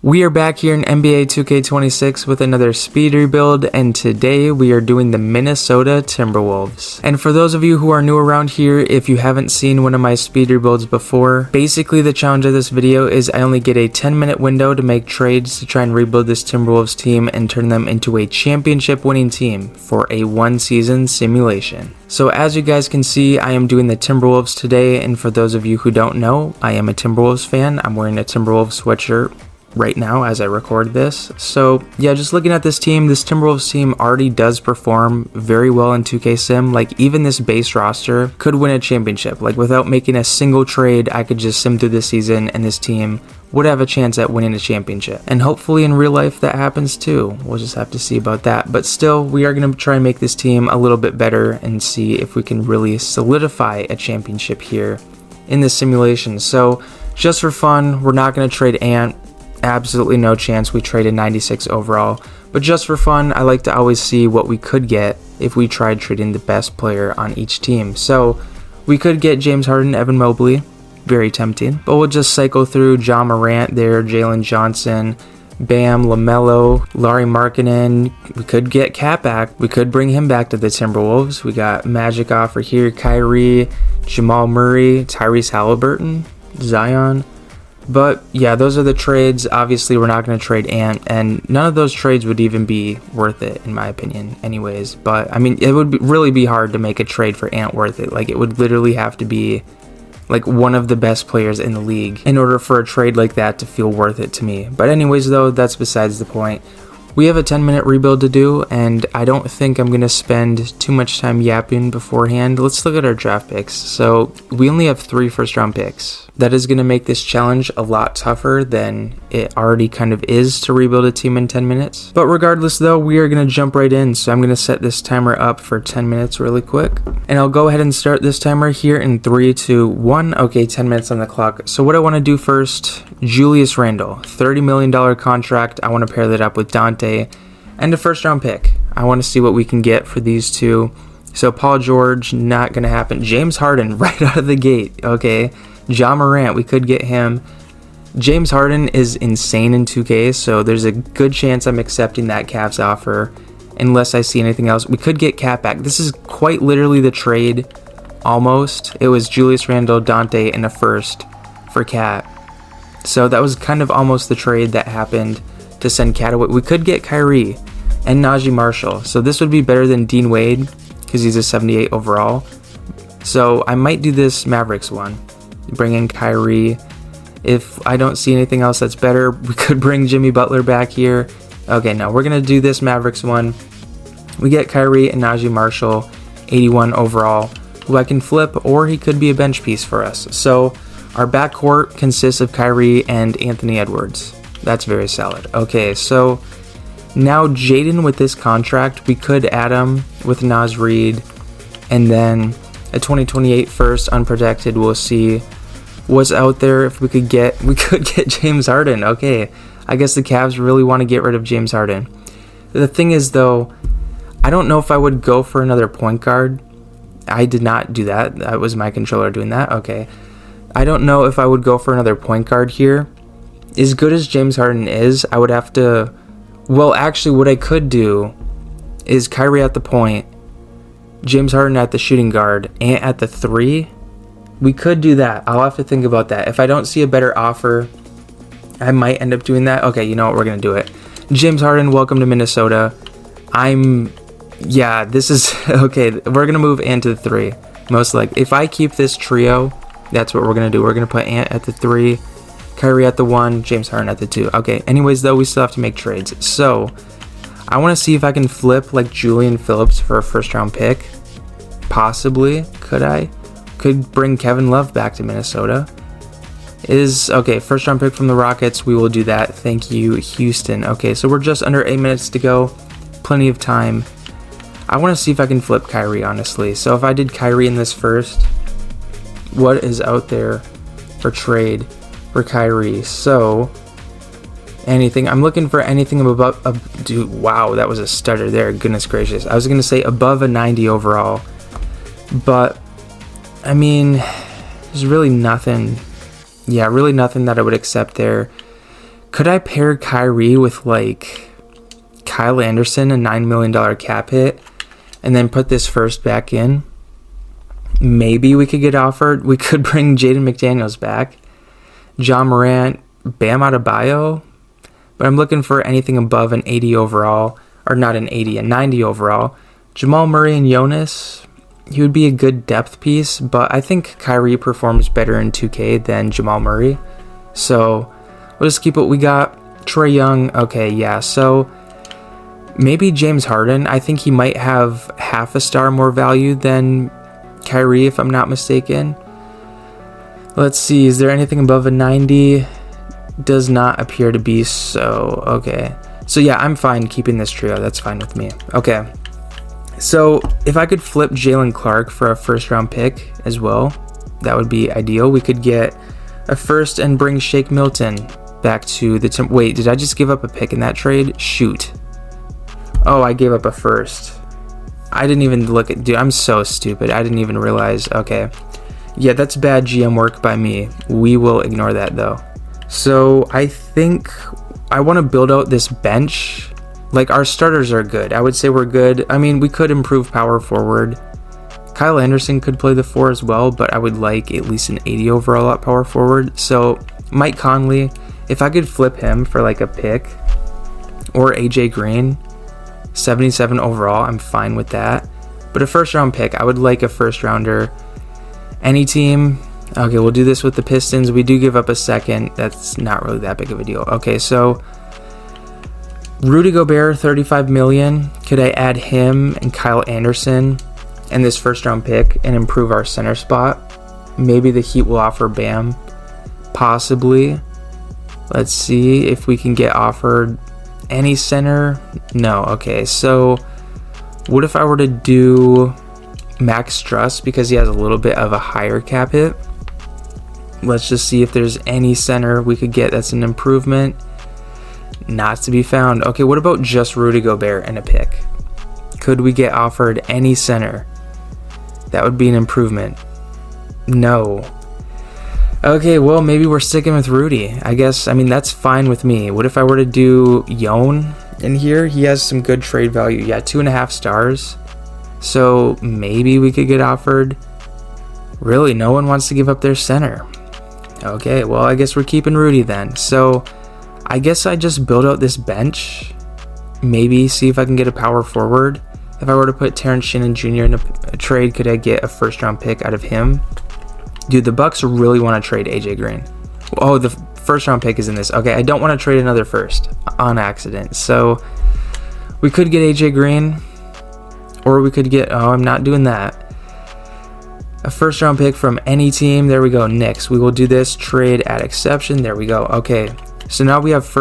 We are back here in NBA 2K26 with another speed rebuild, and today we are doing the Minnesota Timberwolves. And for those of you who are new around here, if you haven't seen one of my speed rebuilds before, basically the challenge of this video is I only get a 10-minute window to make trades to try and rebuild this Timberwolves team and turn them into a championship winning team for a one-season simulation. So as you guys can see, I am doing the Timberwolves today, and for those of you who don't know, I am a Timberwolves fan. I'm wearing a Timberwolves sweatshirt right now as I record this. So yeah, just looking at this team, this Timberwolves team already does perform very well in 2K Sim. Like, even this base roster could win a championship. Like, without making a single trade, I could just sim through this season and this team would have a chance at winning a championship. And hopefully in real life that happens too. We'll just have to see about that. But still, we are going to try and make this team a little bit better and see if we can really solidify a championship here in this simulation. So just for fun, we're not going to trade Ant. Absolutely no chance we traded 96 overall, but just for fun, I like to always see what we could get if we tried trading the best player on each team. So we could get James Harden, Evan Mobley, very tempting, but we'll just cycle through Ja Morant there, Jalen Johnson, Bam, LaMelo, Lauri Markkanen. We could get Cat back. We could bring him back to the Timberwolves. We got Magic offer here, Kyrie, Jamal Murray, Tyrese Halliburton, Zion. But yeah, those are the trades. Obviously, we're not going to trade Ant, and none of those trades would even be worth it, in my opinion, anyways. But I mean, it would really be hard to make a trade for Ant worth it. Like, it would literally have to be like one of the best players in the league in order for a trade like that to feel worth it to me. But anyways, though, that's besides the point. We have a 10-minute rebuild to do, and I don't think I'm going to spend too much time yapping beforehand. Let's look at our draft picks. So we only have 3 first-round picks. That is going to make this challenge a lot tougher than it already kind of is to rebuild a team in 10 minutes. But regardless, though, we are going to jump right in. So I'm going to set this timer up for 10 minutes really quick. And I'll go ahead and start this timer here in 3, 2, 1. Okay, 10 minutes on the clock. So what I want to do first, Julius Randle, $30 million contract. I want to pair that up with Dante and a first-round pick. I want to see what we can get for these two. So Paul George, not going to happen. James Harden right out of the gate. Okay. Ja Morant, we could get him. James Harden is insane in 2K, so there's a good chance I'm accepting that Cavs offer unless I see anything else. We could get Cat back. This is quite literally the trade, almost. It was Julius Randle, Dante, and a first for Cat. So that was kind of almost the trade that happened to send Cat away. We could get Kyrie and Najee Marshall. So this would be better than Dean Wade because he's a 78 overall. So I might do this Mavericks one. Bring in Kyrie. If I don't see anything else that's better, we could bring Jimmy Butler back here. Okay, no, we're going to do this Mavericks one. We get Kyrie and Najee Marshall, 81 overall, who I can flip, or he could be a bench piece for us. So our backcourt consists of Kyrie and Anthony Edwards. That's very solid. Okay, so now Jaden with this contract, we could add him with Naz Reid, and then a 2028 first unprotected. We'll see what's out there. If we could get James Harden. Okay, I guess the Cavs really want to get rid of James Harden. The thing is, though, I don't know if I would go for another point guard. I did not do that. That was my controller doing that. Okay, I don't know if I would go for another point guard here. As good as James Harden is, I would have to. Well, actually, what I could do is Kyrie at the point, James Harden at the shooting guard, and at the 3. We could do that. I'll have to think about that. If I don't see a better offer, I might end up doing that. Okay, you know what? We're going to do it. James Harden, welcome to Minnesota. This is, okay, we're going to move Ant to the 3. Most likely. If I keep this trio, that's what we're going to do. We're going to put Ant at the 3, Kyrie at the 1, James Harden at the 2. Okay, anyways, though, we still have to make trades. So I want to see if I can flip like Julian Phillips for a first-round pick. Possibly. Could I? Could bring Kevin Love back to Minnesota. Okay, first round pick from the Rockets. We will do that. Thank you, Houston. Okay, so we're just under 8 minutes to go. Plenty of time. I want to see if I can flip Kyrie, honestly. So if I did Kyrie in this first, what is out there for trade for Kyrie? So anything. I'm looking for anything above. Dude, wow, that was a stutter there. Goodness gracious. I was going to say above a 90 overall. But I mean, there's really nothing. Yeah, really nothing that I would accept there. Could I pair Kyrie with like Kyle Anderson, a $9 million cap hit, and then put this first back in? Maybe we could get offered. We could bring Jaden McDaniels back. John Morant, Bam Adebayo. But I'm looking for anything above an 80 overall. Or not an 80, a 90 overall. Jamal Murray and Jonas. He would be a good depth piece. But I think Kyrie performs better in 2K than Jamal Murray. So we'll just keep what we got. Trae Young. Okay, yeah. So maybe James Harden. I think he might have half a star more value than Kyrie, if I'm not mistaken. Let's see, is there anything above a 90? Does not appear to be so. Okay, so yeah, I'm fine keeping this trio. That's fine with me. Okay, so if I could flip Jalen Clark for a first round pick as well, that would be ideal. We could get a first and bring Shake Milton back to the wait, did I just give up a pick in that trade? Shoot. Oh, I gave up a first. I didn't even look at, dude, I'm so stupid. I didn't even realize. Okay. Yeah, that's bad GM work by me. We will ignore that though. So I think I want to build out this bench. Like, our starters are good. I would say we're good. I mean, we could improve power forward. Kyle Anderson could play the 4 as well, but I would like at least an 80 overall at power forward. So Mike Conley, if I could flip him for like a pick, or AJ Green, 77 overall, I'm fine with that. But a first round pick, I would like a first rounder. Any team. Okay, we'll do this with the Pistons. We do give up a second. That's not really that big of a deal. Okay, so Rudy Gobert, 35 million. Could I add him and Kyle Anderson and this first round pick and improve our center spot? Maybe the Heat will offer Bam. Possibly. Let's see if we can get offered any center. No. Okay, so what if I were to do Max Struss because he has a little bit of a higher cap hit? Let's just see if there's any center we could get that's an improvement. Not to be found. Okay, what about just Rudy Gobert and a pick? Could we get offered any center? That would be an improvement. No. Okay, well, maybe we're sticking with Rudy. I guess, I mean, that's fine with me. What if I were to do Yon in here? He has some good trade value. Yeah, 2.5 stars. So maybe we could get offered. Really, no one wants to give up their center. Okay, well, I guess we're keeping Rudy then. So I guess I just build out this bench. Maybe see if I can get a power forward. If I were to put Terrence Shannon Jr. in a trade, could I get a first round pick out of him? Dude, the Bucks really want to trade AJ Green. Oh, the first round pick is in this. Okay, I don't want to trade another first on accident. So we could get AJ Green, or we could get, oh, I'm not doing that. A first round pick from any team. There we go. Knicks. We will do this trade at exception. There we go. Okay. So now we have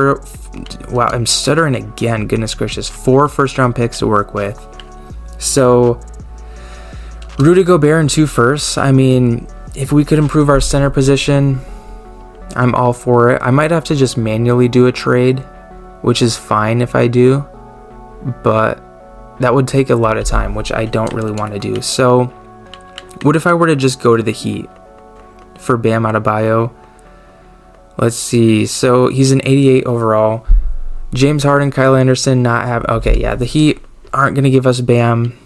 wow, I'm stuttering again. Goodness gracious. 4 first round picks to work with. So Rudy Gobert and 2 firsts. I mean, if we could improve our center position, I'm all for it. I might have to just manually do a trade, which is fine if I do, but that would take a lot of time, which I don't really want to do. So what if I were to just go to the Heat for Bam Adebayo? Let's see. So he's an 88 overall. James Harden, Kyle Anderson, not have. Okay, yeah, the Heat aren't going to give us Bam.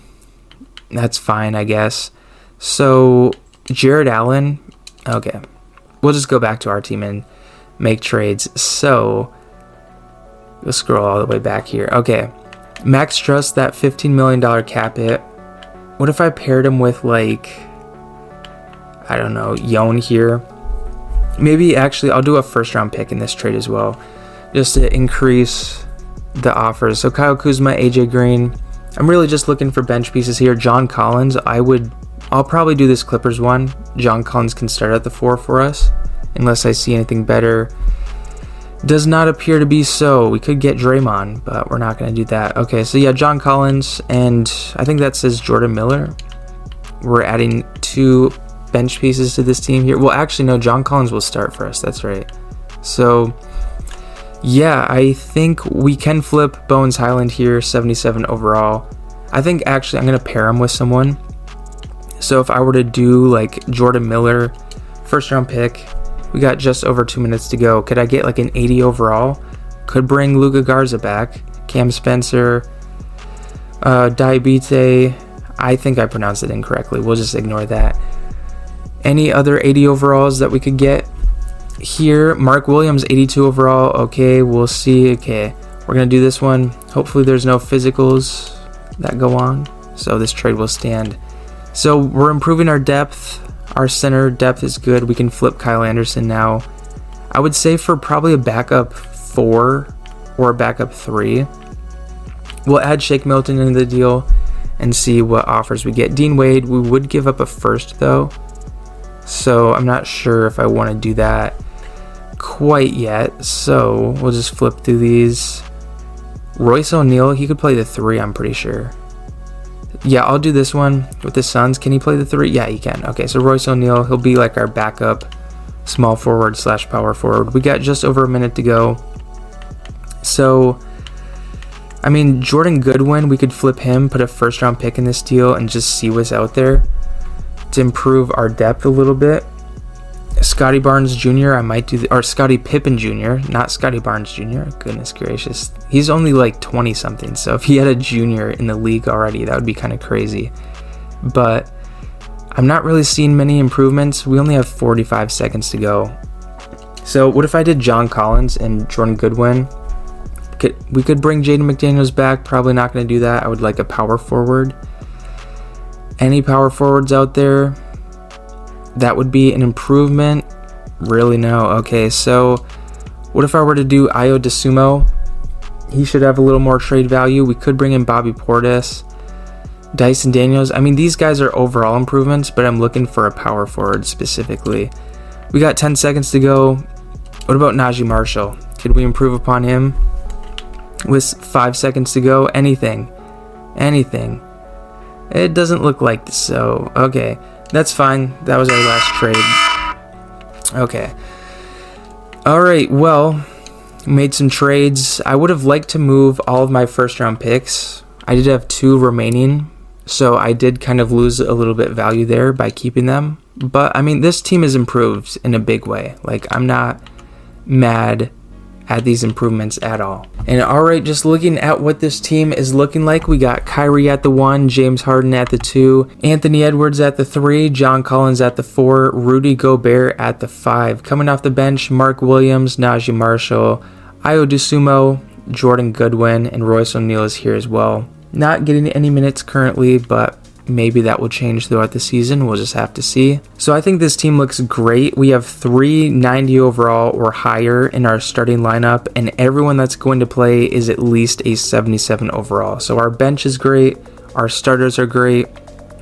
That's fine, I guess. So Jared Allen. Okay, we'll just go back to our team and make trades. So we'll scroll all the way back here. Okay, Max Struss, that $15 million cap hit. What if I paired him with, like, I don't know, Yon here? Maybe, actually, I'll do a first round pick in this trade as well, just to increase the offers. So Kyle Kuzma, AJ Green. I'm really just looking for bench pieces here. John Collins, I'll probably do this Clippers one. John Collins can start at the 4 for us, unless I see anything better. Does not appear to be so. We could get Draymond, but we're not going to do that. Okay, so yeah, John Collins, and I think that says Jordan Miller. We're adding 2 bench pieces to this team here. Well, actually, no, John Collins will start for us. That's right. So, yeah, I think we can flip Bones Highland here, 77 overall. I think, actually, I'm going to pair him with someone. So if I were to do, like, Jordan Miller, first round pick, We got just over 2 minutes to go. Could I get like an 80 overall? Could bring Luka Garza back. Cam Spencer. Diabite. I think I pronounced it incorrectly. We'll just ignore that. Any other 80 overalls that we could get here? Mark Williams, 82 overall. Okay, we'll see. Okay, we're going to do this one. Hopefully there's no physicals that go on, so this trade will stand. So we're improving our depth. Our center depth is good. We can flip Kyle Anderson now. I would say for probably a backup 4 or a backup 3. We'll add Shake Milton into the deal and see what offers we get. Dean Wade, we would give up a first though, so I'm not sure if I want to do that quite yet. So we'll just flip through these. Royce O'Neal, he could play the 3, I'm pretty sure. Yeah, I'll do this one with the Suns. Can he play the 3? Yeah, he can. Okay, so Royce O'Neal, he'll be like our backup small forward / power forward. We got just over a minute to go. So, I mean, Jordan Goodwin, we could flip him, put a first round pick in this deal, and just see what's out there to improve our depth a little bit. Scotty Barnes Jr., I might do, or Scotty Pippen Jr., not Scotty Barnes Jr. Goodness gracious. He's only like 20 something, so if he had a junior in the league already, that would be kind of crazy. But I'm not really seeing many improvements. We only have 45 seconds to go. So what if I did John Collins and Jordan Goodwin? We could bring Jaden McDaniels back. Probably not going to do that. I would like a power forward. Any power forwards out there? That would be an improvement. Really, no. Okay, so what if I were to do Ayo DeSumo? He should have a little more trade value. We could bring in Bobby Portis, Dyson Daniels. I mean, these guys are overall improvements, but I'm looking for a power forward specifically. We got 10 seconds to go. What about Najee Marshall? Could we improve upon him? With 5 seconds to go, anything. It doesn't look like this, so okay, that's fine. That was our last trade. Okay. Alright, well, made some trades. I would have liked to move all of my first round picks. I did have 2 remaining, so I did kind of lose a little bit value there by keeping them. But I mean, this team has improved in a big way. Like, I'm not mad at these improvements at all. And alright, just looking at what this team is looking like, we got Kyrie at the 1, James Harden at the 2, Anthony Edwards at the 3, John Collins at the 4, Rudy Gobert at the 5. Coming off the bench, Mark Williams, Najee Marshall, Ayo DeSumo, Jordan Goodwin, and Royce O'Neal is here as well. Not getting any minutes currently, but maybe that will change throughout the season. We'll just have to see. So I think this team looks great. We have 3 90 overall or higher in our starting lineup, and everyone that's going to play is at least a 77 overall. So our bench is great. Our starters are great.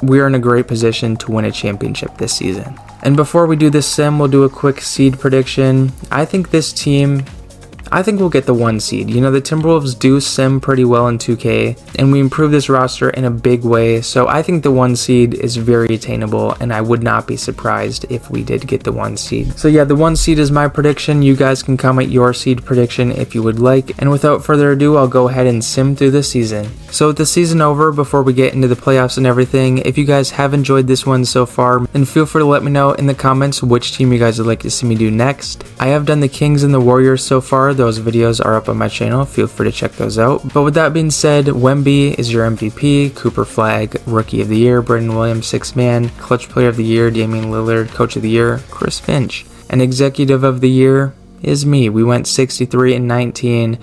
We are in a great position to win a championship this season. And before we do this sim, we'll do a quick seed prediction. I think we'll get the 1 seed. You know, the Timberwolves do sim pretty well in 2K, and we improve this roster in a big way, so I think the 1 seed is very attainable, and I would not be surprised if we did get the 1 seed. So yeah, the 1 seed is my prediction. You guys can comment your seed prediction if you would like, and without further ado, I'll go ahead and sim through the season. So with the season over, before we get into the playoffs and everything, if you guys have enjoyed this one so far, then feel free to let me know in the comments which team you guys would like to see me do next. I have done the Kings and the Warriors so far. Those videos are up on my channel. Feel free to check those out. But with that being said, Wemby is your MVP, Cooper Flagg, Rookie of the Year, Brandon Williams, 6th Man, Clutch Player of the Year, Damian Lillard, Coach of the Year, Chris Finch. And Executive of the Year is me. We went 63 and 19.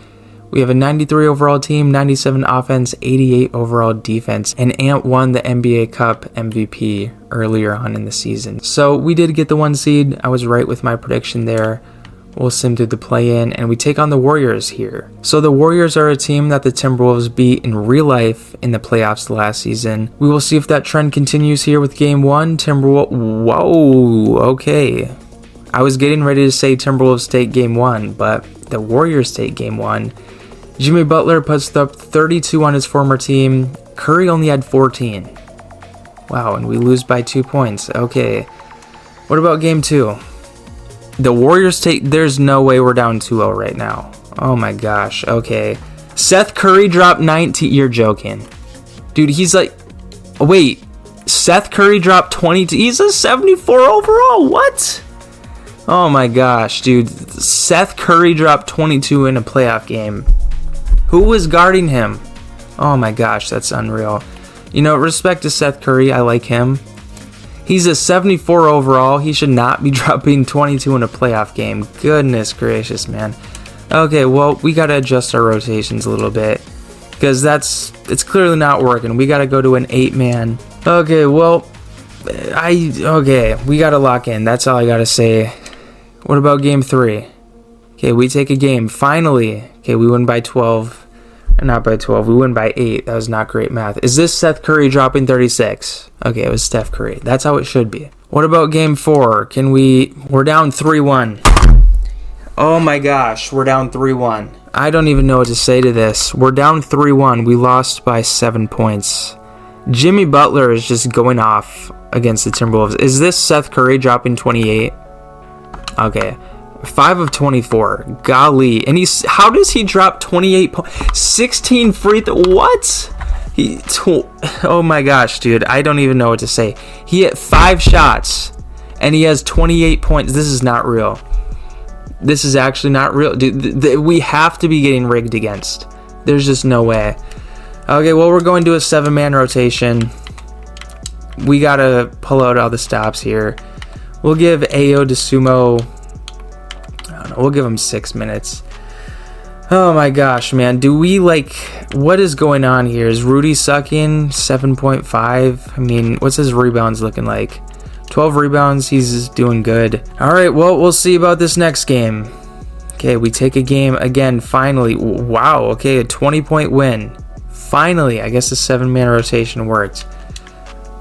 We have a 93 overall team, 97 offense, 88 overall defense, and Ant won the NBA Cup MVP earlier on in the season. So we did get the 1 seed. I was right with my prediction there. We'll sim through the play-in, and we take on the Warriors here. So the Warriors are a team that the Timberwolves beat in real life in the playoffs last season. We will see if that trend continues here with Game 1. Whoa, okay. I was getting ready to say Timberwolves take Game 1, but the Warriors take Game 1. Jimmy Butler puts up 32 on his former team. Curry only had 14. Wow, and we lose by 2 points. Okay. What about Game 2? The Warriors take... There's no way we're down 2-0 right now. Oh my gosh. Okay. Seth Curry dropped 19... You're joking. Dude, he's like... Wait. Seth Curry dropped 22... He's a 74 overall? What? Oh my gosh, dude. Seth Curry dropped 22 in a playoff game. Who was guarding him? Oh my gosh, that's unreal. You know, respect to Seth Curry, I like him. He's a 74 overall. He should not be dropping 22 in a playoff game. Goodness gracious, man. Okay, well, we got to adjust our rotations a little bit, because it's clearly not working. We got to go to an 8-man. Okay, well, we got to lock in. That's all I got to say. What about game 3? Okay, we take a game. Finally. Okay, we win by 12. Not by 12. We win by 8. That was not great math. Is this Seth Curry dropping 36? Okay, it was Steph Curry. That's how it should be. What about game 4? We're down 3-1. Oh my gosh, we're down 3-1. I don't even know what to say to this. We're down 3-1. We lost by 7 points. Jimmy Butler is just going off against the Timberwolves. Is this Seth Curry dropping 28? Okay. 5 of 24. Golly. And how does he drop 28 points? 16 free what? Oh my gosh, dude. I don't even know what to say. He hit 5 shots and he has 28 points. This is not real. This is actually not real. Dude, we have to be getting rigged against. There's just no way. Okay, well, we're going to a 7-man rotation. We got to pull out all the stops here. We'll give Ayo DeSumo, I don't know, we'll give him 6 minutes. Oh my gosh, man. What is going on here? Is Rudy sucking? 7.5? I mean, what's his rebounds looking like? 12 rebounds. He's doing good. All right, well, we'll see about this next game. Okay, we take a game again, finally. Wow, okay, a 20-point win. Finally, I guess the 7-man rotation worked.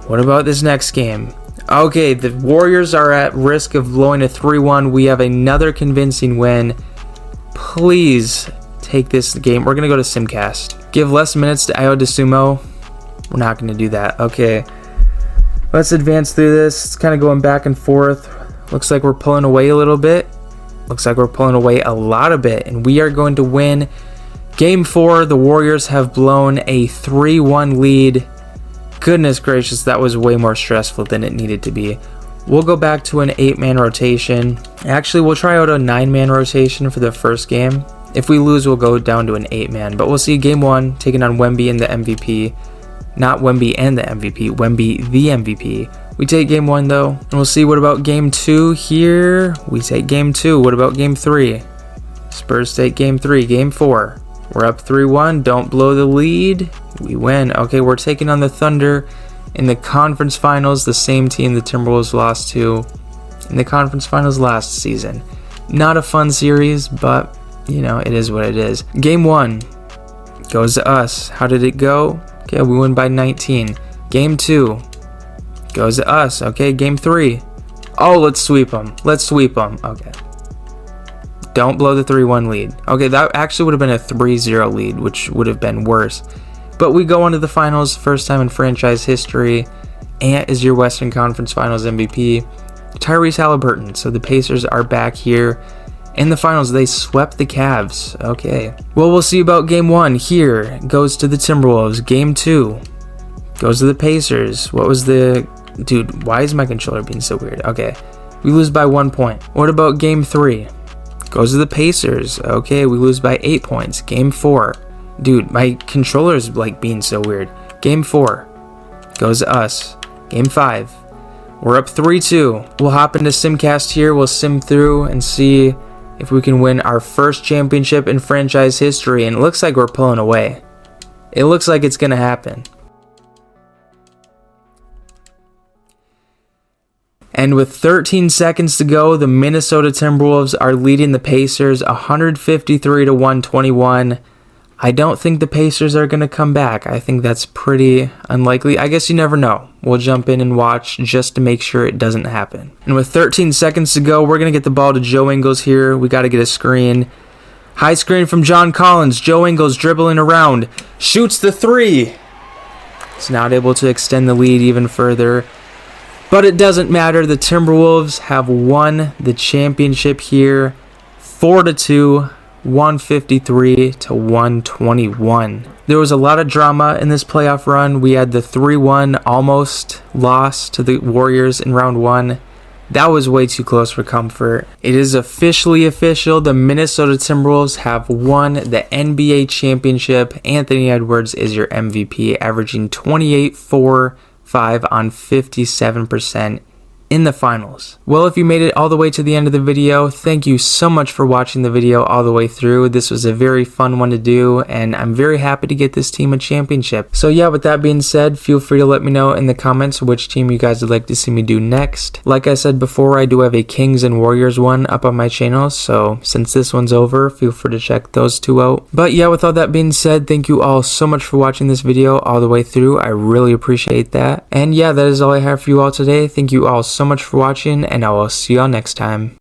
What about this next game? Okay, the Warriors are at risk of blowing a 3-1. We have another convincing win. Please take this game. We're going to go to Simcast. Give less minutes to Ayo DeSumo. We're not going to do that. Okay. Let's advance through this. It's kind of going back and forth. Looks like we're pulling away a little bit. Looks like we're pulling away a lot of bit. And we are going to win Game 4. The Warriors have blown a 3-1 lead. Goodness gracious, that was way more stressful than it needed to be. We'll go back to an 8-man rotation. Actually, we'll try out a 9-man rotation for the first game. If we lose, we'll go down to an 8-man. But we'll see Game 1 taking on Wemby and the MVP. Not Wemby and the MVP, Wemby the MVP. We take Game 1 though, and we'll see what about Game 2 here. We take Game 2. What about Game 3? Spurs take Game 3. Game 4. We're up 3-1. Don't blow the lead. We win. Okay, we're taking on the Thunder in the conference finals, the same team the Timberwolves lost to in the conference finals last season. Not a fun series, but, you know, it is what it is. Game 1 goes to us. How did it go? Okay, we win by 19. Game 2 goes to us. Okay, Game 3. Oh, let's sweep them. Let's sweep them. Okay. Don't blow the 3-1 lead. Okay, that actually would have been a 3-0 lead, which would have been worse. But we go on to the finals, first time in franchise history. Ant is your Western Conference Finals MVP. Tyrese Halliburton. So the Pacers are back here. In the finals, they swept the Cavs. Okay. Well, we'll see about Game 1 here. Goes to the Timberwolves. Game 2 goes to the Pacers. What was the... Dude, why is my controller being so weird? Okay. We lose by 1 point. What about Game 3? Goes to the Pacers. Okay, we lose by 8 points. Game 4. Dude, my controller is like being so weird. Game 4 goes to us. Game 5. We're up 3-2. We'll hop into Simcast here. We'll sim through and see if we can win our first championship in franchise history. And it looks like we're pulling away. It looks like it's going to happen. And with 13 seconds to go, the Minnesota Timberwolves are leading the Pacers 153-121. I don't think the Pacers are going to come back. I think that's pretty unlikely. I guess you never know. We'll jump in and watch just to make sure it doesn't happen. And with 13 seconds to go, we're going to get the ball to Joe Ingles here. We got to get a screen. High screen from John Collins. Joe Ingles dribbling around. Shoots the 3. He's not able to extend the lead even further. But it doesn't matter. The Timberwolves have won the championship here. 4-2. 153-121. There was a lot of drama in this playoff run. We had the 3-1 almost loss to the Warriors in round 1. That was way too close for comfort. It is officially official. The Minnesota Timberwolves have won the NBA championship. Anthony Edwards is your MVP, averaging 28, 4, 5 on 57% in the finals. Well, if you made it all the way to the end of the video, thank you so much for watching the video all the way through. This was a very fun one to do, and I'm very happy to get this team a championship. So yeah, with that being said, feel free to let me know in the comments which team you guys would like to see me do next. Like I said before, I do have a Kings and Warriors one up on my channel, so since this one's over, feel free to check those two out. But yeah, with all that being said, thank you all so much for watching this video all the way through. I really appreciate that. And yeah, that is all I have for you all today. Thank you all so much for watching, and I will see y'all next time.